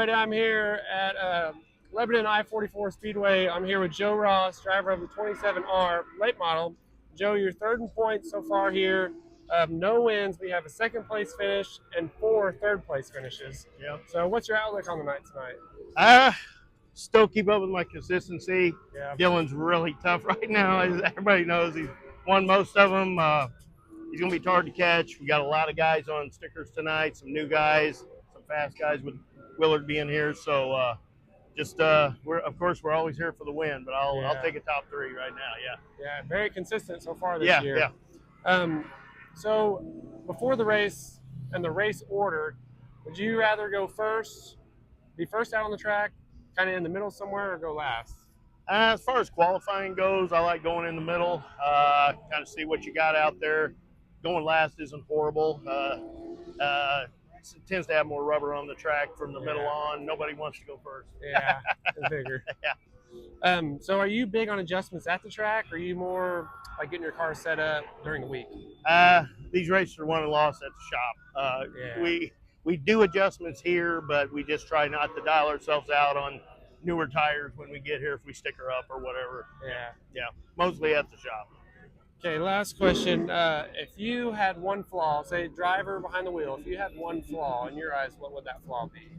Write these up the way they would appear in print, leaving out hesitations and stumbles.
everybody, I'm here at Lebanon I44 Speedway. I'm here with Joe Ross, driver of the 27R late model. Joe, you're third in points so far here. No wins. We have a second place finish and 4 third place finishes. Yep. So what's your outlook on the night tonight? Still keep up with my consistency. Yeah. Dylan's really tough right now. As everybody knows, he's won most of them. He's going to be hard to catch. We got a lot of guys on stickers tonight, some new guys, some fast guys with Willard being here. So we're always here for the win, but I'll take a top 3 right now. Yeah, very consistent so far this year. Yeah. So before the race and the race order, would you rather go first, be first out on the track, kind of in the middle somewhere, or go last? As far as qualifying goes, I like going in the middle, kind of see what you got out there. Going last isn't horrible. It tends to have more rubber on the track from the middle on. Nobody wants to go first. Yeah, I figure. Yeah. So are you big on adjustments at the track, or are you more like getting your car set up during the week? These races are won and lost at the shop. We do adjustments here, but we just try not to dial ourselves out on newer tires when we get here if we stick her up or whatever. Yeah, mostly at the shop. Okay, last question. If you had one flaw, say driver behind the wheel, if you had one flaw in your eyes, what would that flaw be?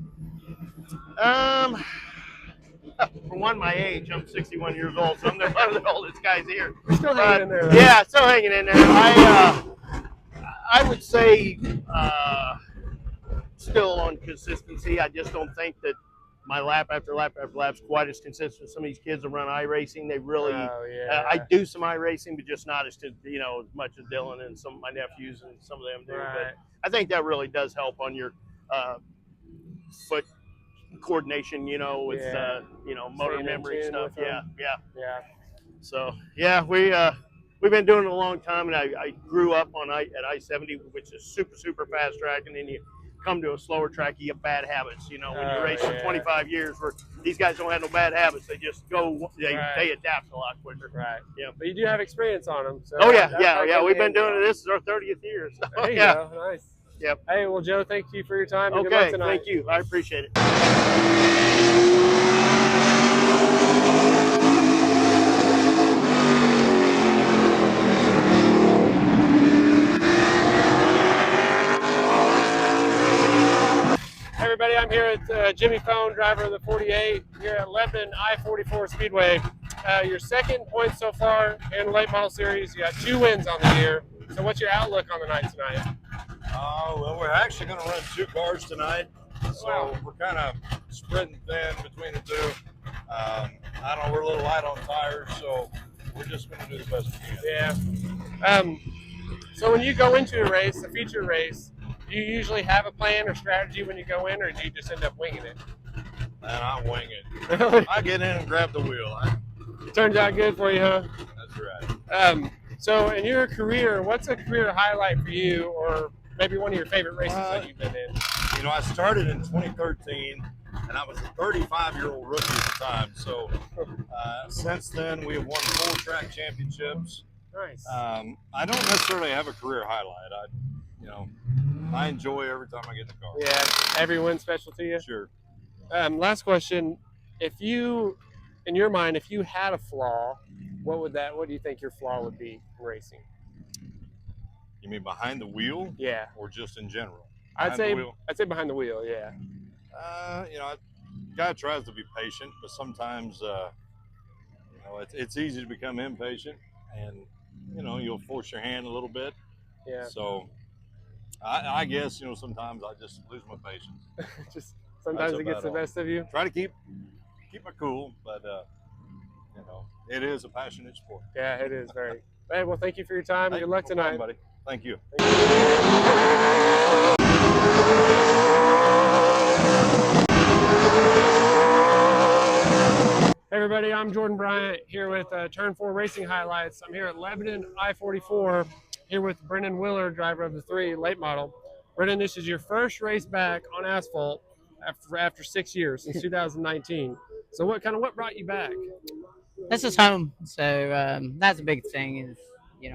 For one, my age, I'm 61 years old, so I'm one of the oldest guys here. You're still hanging in there, though. Yeah, still hanging in there. I would say still on consistency. I just don't think that my lap after lap after lap is quite as consistent. Some of these kids that run iRacing, they really. I do some iRacing, but just not as much as Dylan and some of my nephews and some of them do. Right. But I think that really does help on your foot coordination. With motor memory stuff. Yeah. So we've been doing it a long time, and I grew up at I-70, which is super fast track, and then you come to a slower track, you get bad habits. When you're racing 25 years, where these guys don't have no bad habits, they just go, they adapt a lot quicker. Right. Yeah. But you do have experience on them. So yeah. We've been doing it. This is our 30th year. So, there you go. Nice. Yep. Hey, well, Joe, thank you for your time. And okay. Good luck tonight. Thank you. I appreciate it. Everybody, I'm here at Jimmy Fohn, driver of the 48, here at Lebanon I44 Speedway. Your second point so far in the late model series. You got 2 wins on the year. So what's your outlook on the night tonight? Well, we're actually going to run 2 cars tonight, so we're kind of spreading thin between the 2. I don't know, we're a little light on tires, so we're just going to do the best we can. Yeah. So when you go into a race, a feature race, do you usually have a plan or strategy when you go in, or do you just end up winging it? And I wing it. I get in and grab the wheel. It turns out good for you, huh? That's right. So in your career, what's a career highlight for you, or maybe one of your favorite races that you've been in? I started in 2013, and I was a 35-year-old rookie at the time. So since then, we have won 4 track championships. Nice. I don't necessarily have a career highlight. I enjoy every time I get in the car. Yeah, every win special to you? Sure. Last question. In your mind, if you had a flaw, what do you think your flaw would be in racing? You mean behind the wheel? Yeah. Or just in general? I'd say behind the wheel, yeah. Guy tries to be patient, but sometimes, it's easy to become impatient, and, you'll force your hand a little bit. Yeah. So I guess, sometimes I just lose my patience. Just sometimes it gets the best of you. Try to keep my cool, but it is a passionate sport. Yeah, it is very. Hey, well, thank you for your time. Good luck tonight, buddy. Thank you. Hey everybody, I'm Jordan Bryant here with Turn 4 Racing Highlights. I'm here at Lebanon I44 here with Brennon Willard, driver of the 3 late model. Brennan, this is your first race back on asphalt after 6 years, since 2019. So what brought you back? This is home, so that's a big thing. Is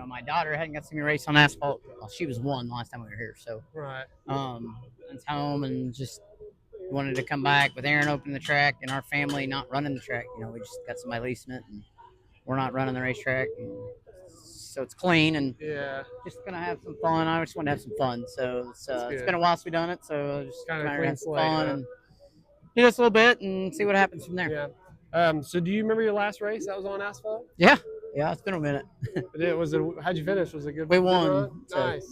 my daughter hadn't got to see me race on asphalt. Well, she was 1 last time we were here, so right. It's home, and just wanted to come back with Aaron opening the track and our family not running the track. You know, we just got somebody leasing it, and we're not running the racetrack. And so it's clean and just gonna have some fun. I just want to have some fun. So it's been a while since we've done it. So just kind of have some slate, fun and do this a little bit and see what happens from there. Yeah. So do you remember your last race that was on asphalt? Yeah. Yeah, it's been a minute. How'd you finish? Was it good? We won. So, nice.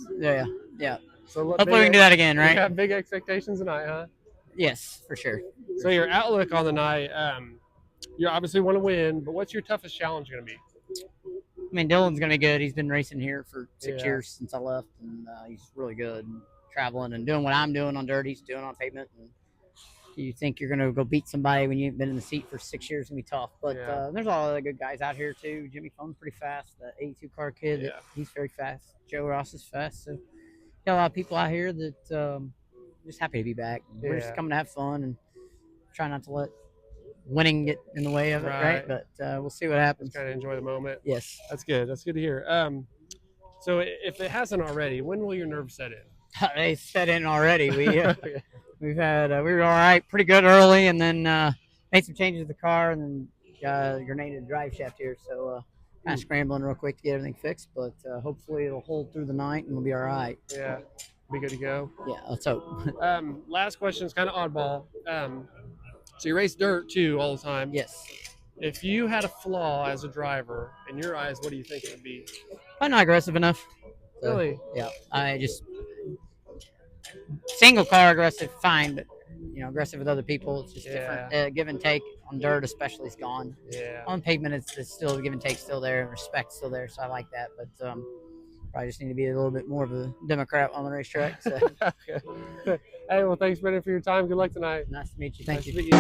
Yeah. So hopefully we can do that again, right? You have big expectations tonight, huh? Yes, for sure. So your outlook on the night, you obviously want to win, but what's your toughest challenge going to be? I mean, Dylan's going to be good. He's been racing here for 6 years since I left, and he's really good. And traveling and doing what I'm doing on dirt, he's doing on pavement. And you think you're going to go beat somebody when you've been in the seat for 6 years, going to be tough. But there's a lot of other good guys out here, too. Jimmy Fohn's pretty fast, the 82 car kid. He's very fast. Joe Ross is fast. So got a lot of people out here that just happy to be back. We're just coming to have fun and try not to let winning get in the way of it, right? But we'll see what happens. Just kind of enjoy the moment. Yes. That's good. That's good to hear. So if it hasn't already, when will your nerves set in? They set in already. We were all right, pretty good early, and then made some changes to the car, and then grenaded the drive shaft here. So kind of scrambling real quick to get everything fixed, but hopefully it'll hold through the night and we'll be all right. Yeah, be good to go. Yeah, let's hope. Last question is kind of oddball. So you race dirt too all the time. Yes. If you had a flaw as a driver, in your eyes, what do you think it would be? I'm not aggressive enough. So, really? Yeah. I just single car aggressive, fine, but aggressive with other people, it's just different. Give and take on dirt, especially, is gone. Yeah. On pavement, it's still give and take, still there, respect still there. So I like that, but probably just need to be a little bit more of a Democrat on the racetrack. So. Okay. Hey, well, thanks, Brennan, for your time. Good luck tonight. Nice to meet you. Thank you. To meet you.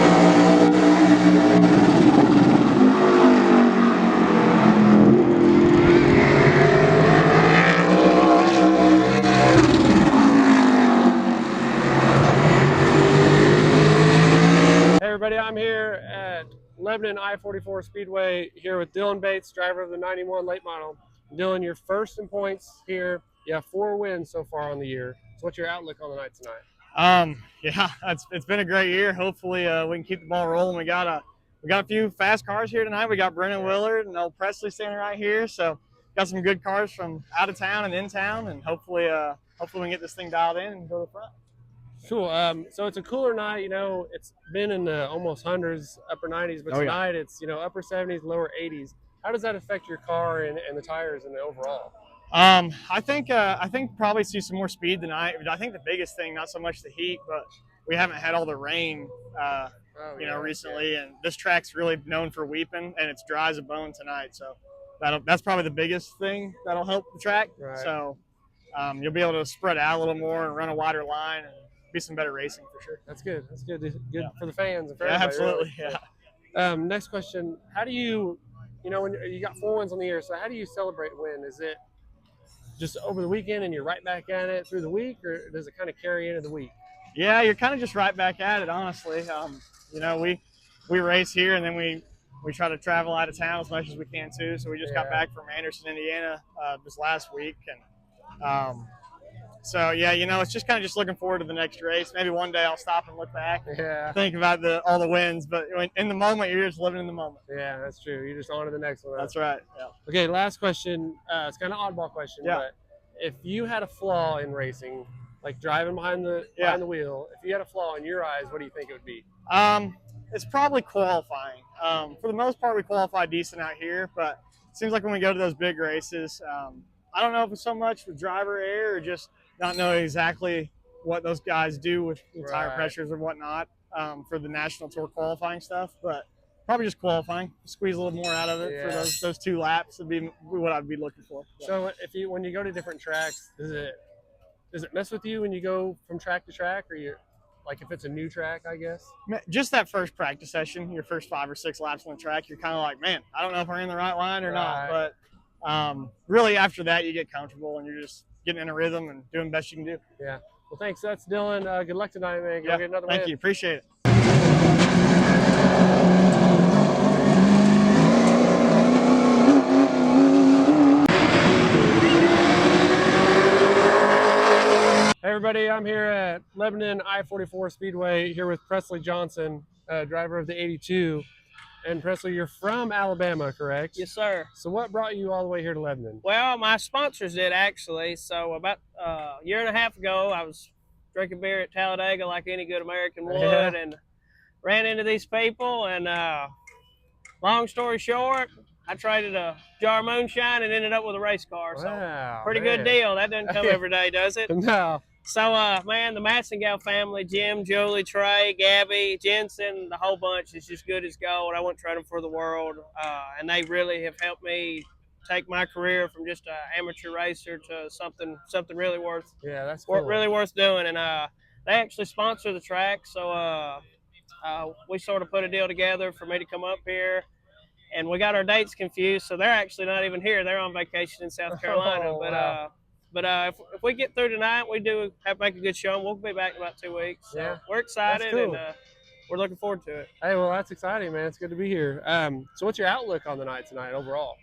Hey everybody, I'm here at Lebanon I44 Speedway here with Dylan Bates, driver of the 91 late model. Dylan, you're first in points here. You have 4 wins so far on the year. So what's your outlook on the night tonight? Yeah, it's been a great year. Hopefully we can keep the ball rolling. We got a few fast cars here tonight. We got Brennon Willard and old Presley standing right here. So got some good cars from out of town and in town, and hopefully we can get this thing dialed in and go to the front. Cool. So it's a cooler night. It's been in the almost hundreds, upper 90s, but tonight it's upper 70s, lower 80s. How does that affect your car and the tires and the overall? I think probably see some more speed tonight. I think the biggest thing, not so much the heat, but we haven't had all the rain, recently, and this track's really known for weeping, and it's dry as a bone tonight. So that's probably the biggest thing that'll help the track. Right. So you'll be able to spread out a little more and run a wider line and be some better racing for sure. That's good. That's good. Good for the fans and for everybody. Absolutely. Really. Yeah. Next question: how do you, when you got 4 wins on the year? So how do you celebrate a win? Is it just over the weekend and you're right back at it through the week, or does it kind of carry into the week? Yeah, you're kind of just right back at it, honestly. We race here and then we try to travel out of town as much as we can too. So we just got back from Anderson, Indiana, this last week, and it's just kind of just looking forward to the next race. Maybe one day I'll stop and look back and think about all the wins, but in the moment, you're just living in the moment. Yeah, that's true. You just on to the next one. That's right. Yeah. Okay, last question. It's kind of an oddball question, but if you had a flaw in racing, like driving behind the wheel, if you had a flaw in your eyes, what do you think it would be? It's probably qualifying. For the most part, we qualify decent out here, but it seems like when we go to those big races, I don't know if it's so much with driver error or just not know exactly what those guys do with tire pressures or whatnot for the national tour qualifying stuff, but probably just qualifying, squeeze a little more out of it for those 2 laps would be what I'd be looking for. So when you go to different tracks, does it mess with you when you go from track to track, or like if it's a new track, I guess? Just that first practice session, your first 5 or 6 laps on the track, you're kind of like, man, I don't know if we're in the right line or not, but really after that you get comfortable and you're just getting in a rhythm and doing the best you can do. Yeah. Well, thanks. That's Dylan. Good luck tonight, man. Go get another win. Thank you. Appreciate it. Hey everybody, I'm here at Lebanon I44 Speedway here with Presley Johnson, driver of the 82. And Presley, you're from Alabama, correct? Yes, sir. So what brought you all the way here to Lebanon? Well, my sponsors did actually. So about a year and a half ago, I was drinking beer at Talladega like any good American would, and ran into these people. And long story short, I traded a jar of moonshine and ended up with a race car. So Wow, pretty man. good deal. That doesn't come every day, does it? No. So, man, the Massengale family, Jim, Julie, Trey, Gabby, Jensen, the whole bunch is just good as gold. I wouldn't trade them for the world. And they really have helped me take my career from just an amateur racer to something really worth that's cool. really worth doing. And they actually sponsor the track. So we sort of put a deal together for me to come up here. And we got our dates confused, so they're actually not even here. They're on vacation in South Carolina. Oh, wow. But if we get through tonight, we do have to make a good show, and we'll be back in about 2 weeks. So Yeah, we're excited, cool. and we're looking forward to it. Hey, well, that's exciting, man. It's good to be here. So what's your outlook on the night tonight overall?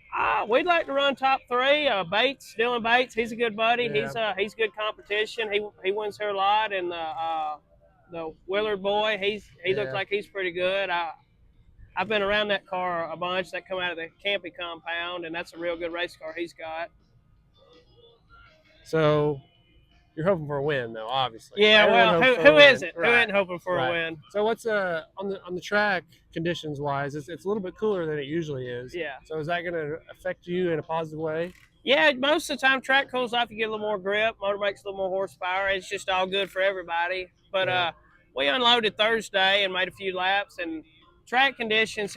We'd like to run top three. Bates, Dylan Bates, he's a good buddy. Yeah. He's good competition. He wins here a lot, and the Willard boy, he looks like he's pretty good. I've been around that car a bunch. That come out of the Campy compound, and that's a real good race car he's got. So you're hoping for a win, though, obviously. Yeah, Everyone well, hopes for who a win. isn't? Right. Who isn't hoping for Right. a win? So what's on the track conditions wise? It's a little bit cooler than it usually is. Yeah. So is that going to affect you in a positive way? Yeah, most of the time track cools off, you get a little more grip, motor makes a little more horsepower. It's just all good for everybody. But we unloaded Thursday and made a few laps, and track conditions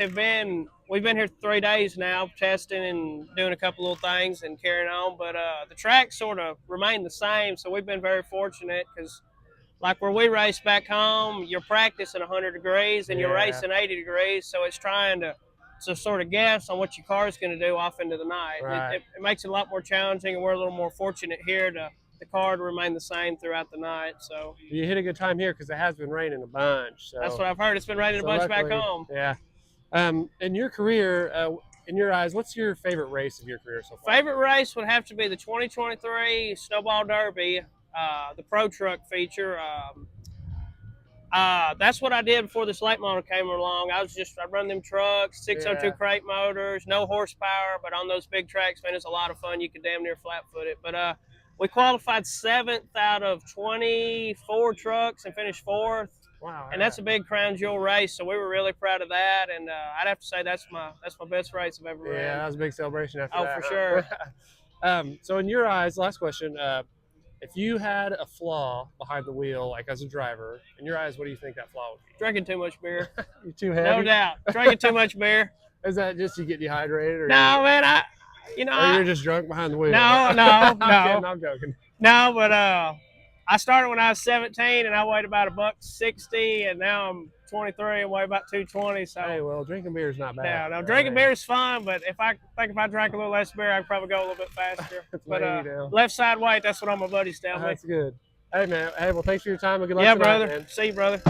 we've been here 3 days now, testing and doing a couple little things and carrying on. But the track sort of remained the same, so we've been very fortunate because, like where we race back home, you're practicing 100 degrees and you're racing 80 degrees, so it's trying to sort of guess on what your car is going to do off into the night. Right. It makes it a lot more challenging, and we're a little more fortunate here to the car to remain the same throughout the night. So You hit a good time here because it has been raining a bunch. So. that's what I've heard. It's been raining a bunch back home. Yeah. In your career, in your eyes, what's your favorite race of your career so far? Favorite race would have to be the 2023 Snowball Derby, the Pro Truck feature. That's what I did before this late model came along. I run them trucks, 602 crate motors, no horsepower, but on those big tracks, man, it's a lot of fun. You can damn near flat-foot it. But we qualified 7th out of 24 trucks and finished 4th. Wow. And that's a big crown jewel race, so we were really proud of that. And I'd have to say that's my best race I've ever ran. Yeah, that was a big celebration after that. Oh, for sure. So in your eyes, last question, if you had a flaw behind the wheel, like as a driver, in your eyes, what do you think that flaw would be? Drinking too much beer. You're too heavy? No doubt. Drinking too much beer. Is that just you get dehydrated? Or No, man, or you're just drunk behind the wheel? No. I'm joking. No, but I started when I was 17, and I weighed about $160, and now I'm 23 and weigh about 220. So Hey, well, drinking beer is not bad. no, drinking beer is fun, but if I drank a little less beer, I'd probably go a little bit faster. But left side weight, that's what all my buddies tell me. That's good. Hey, man. Hey, well, thanks for your time and good luck Yeah, tonight, brother. man. See you, brother.